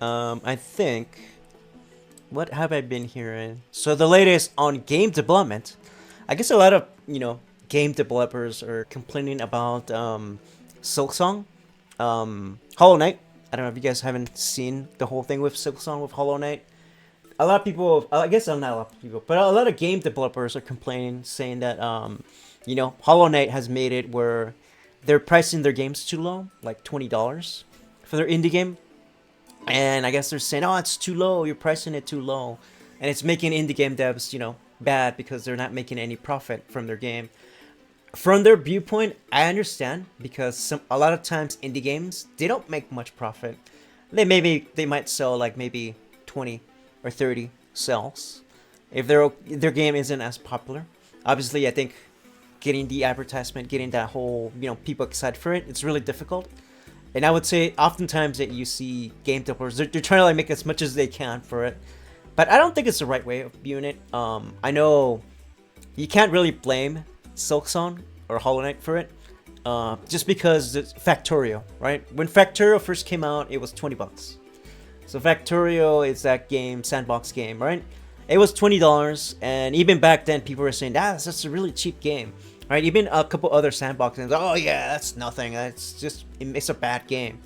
I think, what have I been hearing? So the latest on game development, I guess a lot of game developers are complaining about Silksong, Hollow Knight. I don't know if you guys haven't seen the whole thing with Silksong with Hollow Knight. A lot of people, I guess not a lot of people, but a lot of game developers are complaining, saying that Hollow Knight has made it where they're pricing their games too low, like $20 for their indie game. And I guess they're saying, oh, it's too low. You're pricing it too low, and it's making indie game devs, bad because they're not making any profit from their game. From their viewpoint, I understand because a lot of times indie games they don't make much profit. They might sell like maybe 20 or 30 sales if their game isn't as popular. Obviously, I think getting the advertisement, getting that whole people excited for it, it's really difficult. And I would say oftentimes that you see game developers, they're trying to like make as much as they can for it. But I don't think it's the right way of viewing it. I know you can't really blame Silksong or Hollow Knight for it. Just because it's Factorio, right? When Factorio first came out, it was $20. So Factorio is that game, sandbox game, right? It was $20, and even back then, people were saying, that's just a really cheap game. Right, even a couple other sandbox games. Oh yeah, that's nothing. It's a bad game,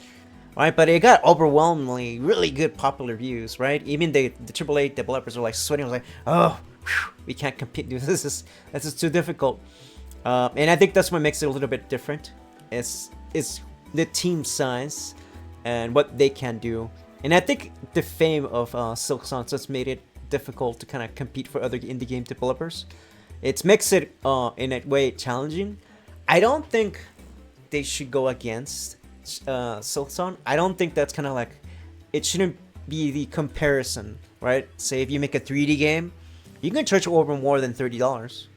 right? But it got overwhelmingly really good popular views, right? Even the AAA developers were like sweating. I was like, oh, whew, we can't compete. This is too difficult. And I think that's what makes it a little bit different. It's the team size and what they can do. And I think the fame of Silksong just made it difficult to kind of compete for other indie game developers. It makes it in a way challenging. I don't think they should go against Silksong. I don't think that's kind of like, it shouldn't be the comparison, right? Say if you make a 3D game, you can charge over more than $30,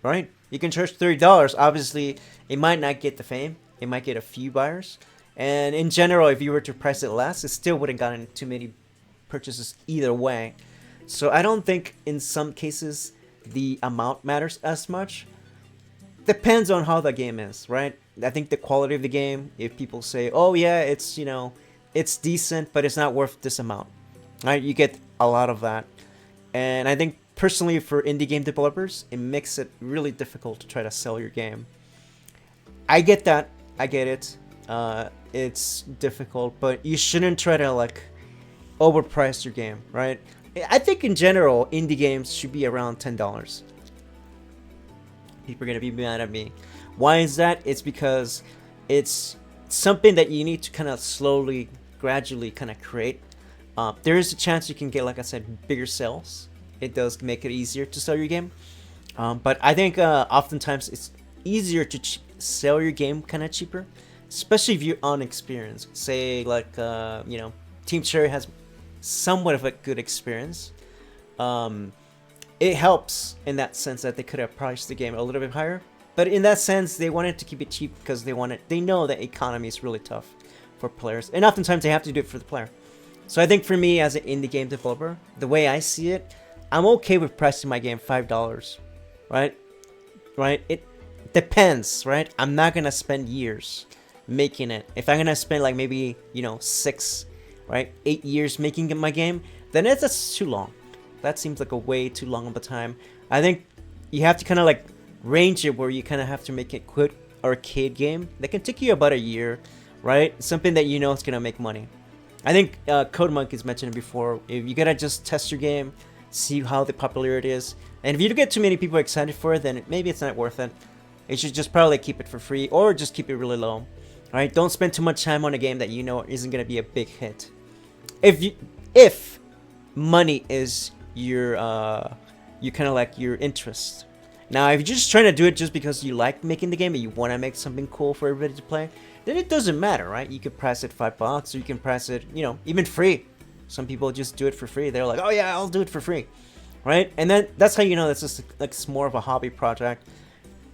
right? You can charge $30. Obviously, it might not get the fame. It might get a few buyers. And in general, if you were to price it less, it still wouldn't gotten too many purchases either way. So I don't think in some cases the amount matters as much. Depends on how the game is, right? I think the quality of the game, if people say, oh yeah, it's it's decent, but it's not worth this amount, right? You get a lot of that. And I think personally for indie game developers, it makes it really difficult to try to sell your game. I get that. I get it. It's difficult, but you shouldn't try to like overprice your game, right? I think in general, indie games should be around $10. People are gonna be mad at me. Why is that? It's because it's something that you need to kind of slowly, gradually kind of create. There is a chance you can get, like I said, bigger sales. It does make it easier to sell your game. But I think oftentimes it's easier to sell your game kind of cheaper, especially if you're unexperienced. Say like Team Cherry has somewhat of a good experience. It helps in that sense that they could have priced the game a little bit higher, but in that sense they wanted to keep it cheap because they know that economy is really tough for players, and oftentimes they have to do it for the player. So I think for me as an indie game developer, the way I see it, I'm okay with pricing my game $5, right? It depends, right? I'm not gonna spend years making it. If I'm gonna spend like maybe 6, right, 8 years making my game, then that's too long. That seems like a way too long of a time. I think you have to kind of like range it where you kind of have to make it quick arcade game that can take you about a year, right? Something that is gonna make money. I think Code Monkey's mentioned it before. If you gotta just test your game, see how the popularity is, and if you get too many people excited for it, then maybe it's not worth it. You should just probably keep it for free or just keep it really low. Alright, don't spend too much time on a game that isn't gonna be a big hit. If money is your kind of like your interest. Now, if you're just trying to do it just because you like making the game and you want to make something cool for everybody to play, then it doesn't matter, right? You could price it $5 or you can price it, even free. Some people just do it for free. They're like, oh yeah, I'll do it for free, right? And then that's how that's just like it's more of a hobby project.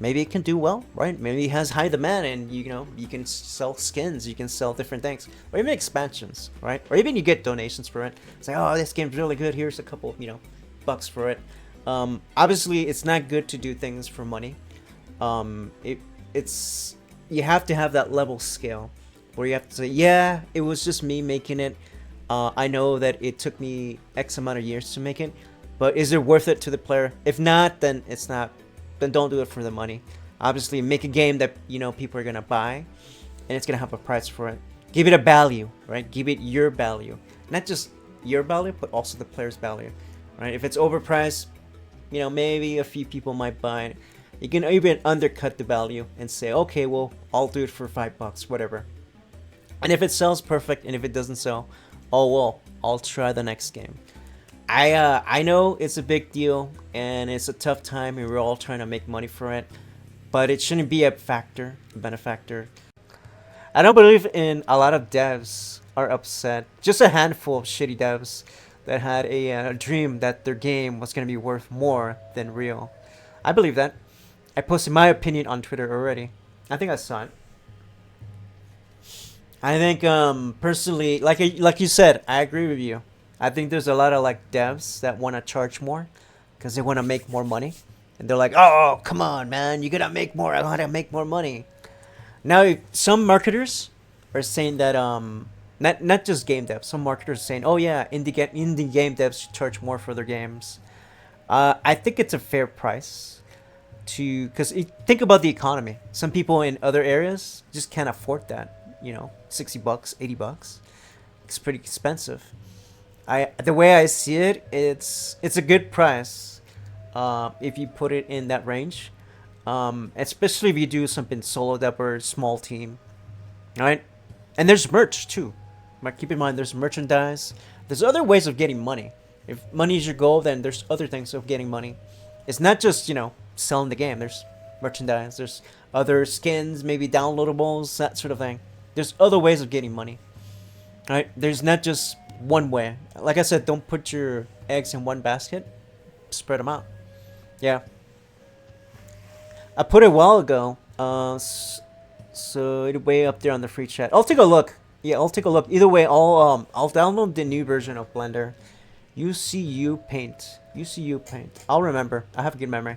Maybe it can do well, right? Maybe it has high demand and you can sell skins, you can sell different things, or even expansions, right? Or even you get donations for it. Say, oh, this game's really good. Here's a couple, bucks for it. Obviously, it's not good to do things for money. It's you have to have that level scale where you have to say, yeah, it was just me making it. I know that it took me X amount of years to make it, but is it worth it to the player? If not, then it's not. Then don't do it for the money. Obviously, make a game that people are gonna buy, and it's gonna have a price for it. Give it a value, right? Give it your value, not just your value, but also the player's value, right? If it's overpriced, maybe a few people might buy it. You can even undercut the value and say, okay, well, I'll do it for $5, whatever. And if it sells, perfect. And if it doesn't sell, oh well, I'll try the next game. I know it's a big deal and it's a tough time and we're all trying to make money for it, but it shouldn't be a benefactor. I don't believe in a lot of devs are upset. Just a handful of shitty devs that had a dream that their game was gonna be worth more than real. I believe that. I posted my opinion on Twitter already. I think I saw it. I think personally, like you said, I agree with you. I think there's a lot of like devs that want to charge more because they want to make more money, and they're like, "Oh, come on, man, you gotta make more. I gotta make more money." Now, some marketers are saying that not just game devs. Some marketers are saying, "Oh yeah, indie game devs should charge more for their games." I think it's a fair price because think about the economy. Some people in other areas just can't afford that. $60, $80. It's pretty expensive. The way I see it, it's a good price if you put it in that range, especially if you do something solo dev or small team, right? And there's merch too. But keep in mind, there's merchandise. There's other ways of getting money. If money is your goal, then there's other things of getting money. It's not just selling the game. There's merchandise. There's other skins, maybe downloadables, that sort of thing. There's other ways of getting money, right? There's not just one way. Like I said, don't put your eggs in one basket. Spread them out. Yeah. I put it a while ago. So it's way up there on the free chat. I'll take a look. Yeah, I'll take a look. Either way, I'll download the new version of Blender. UCU Paint. UCU Paint. I'll remember. I have a good memory.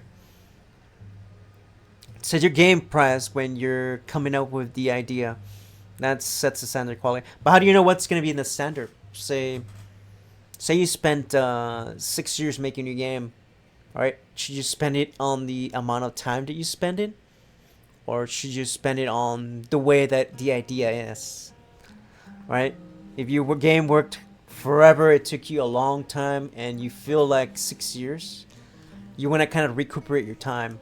Set your game price when you're coming up with the idea. That sets the standard quality. But how do you know what's going to be in the standard? Say you spent 6 years making your game. Alright? Should you spend it on the amount of time that you spend it? Or should you spend it on the way that the idea is? Right? If your game worked forever, it took you a long time, and you feel like 6 years, you want to kind of recuperate your time.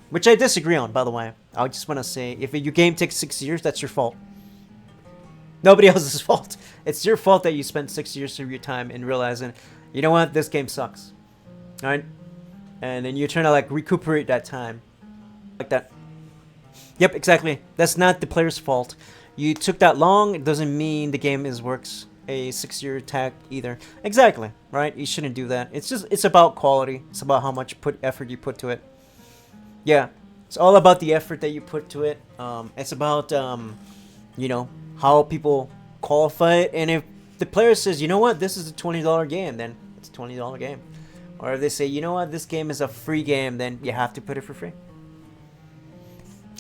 Which I disagree on, by the way. I just want to say, if your game takes 6 years, that's your fault. Nobody else's fault. It's your fault that you spent 6 years of your time in realizing, you know what, this game sucks. Alright? And then you're trying to like recuperate that time. Like that. Yep, exactly. That's not the player's fault. You took that long, it doesn't mean the game works a 6-year tag either. Exactly, right? You shouldn't do that. It's about quality. It's about how much effort you put to it. Yeah, it's all about the effort that you put to it. It's about how people qualify it, and if the player says, you know what, this is a $20 game, then it's a $20 game. Or if they say, you know what, this game is a free game, then you have to put it for free.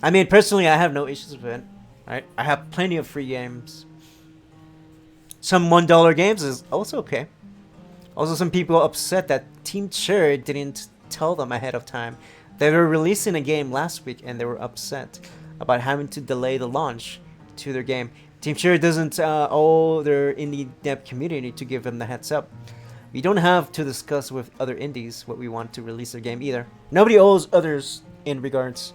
I mean, personally, I have no issues with it. Right? I have plenty of free games. Some $1 games is also okay. Also, some people are upset that Team Cherry didn't tell them ahead of time. They were releasing a game last week and they were upset about having to delay the launch to their game. Team Cherry doesn't owe their indie dev community to give them the heads up. We don't have to discuss with other indies what we want to release their game either. Nobody owes others in regards.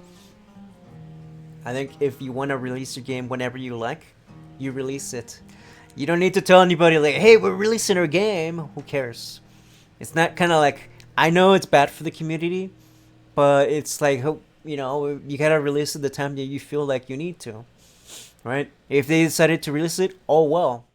I think if you want to release your game whenever you like, you release it. You don't need to tell anybody like, hey, we're releasing our game. Who cares? It's not kind of like, I know it's bad for the community, but it's like, you gotta release it the time that you feel like you need to, right? If they decided to release it, oh well.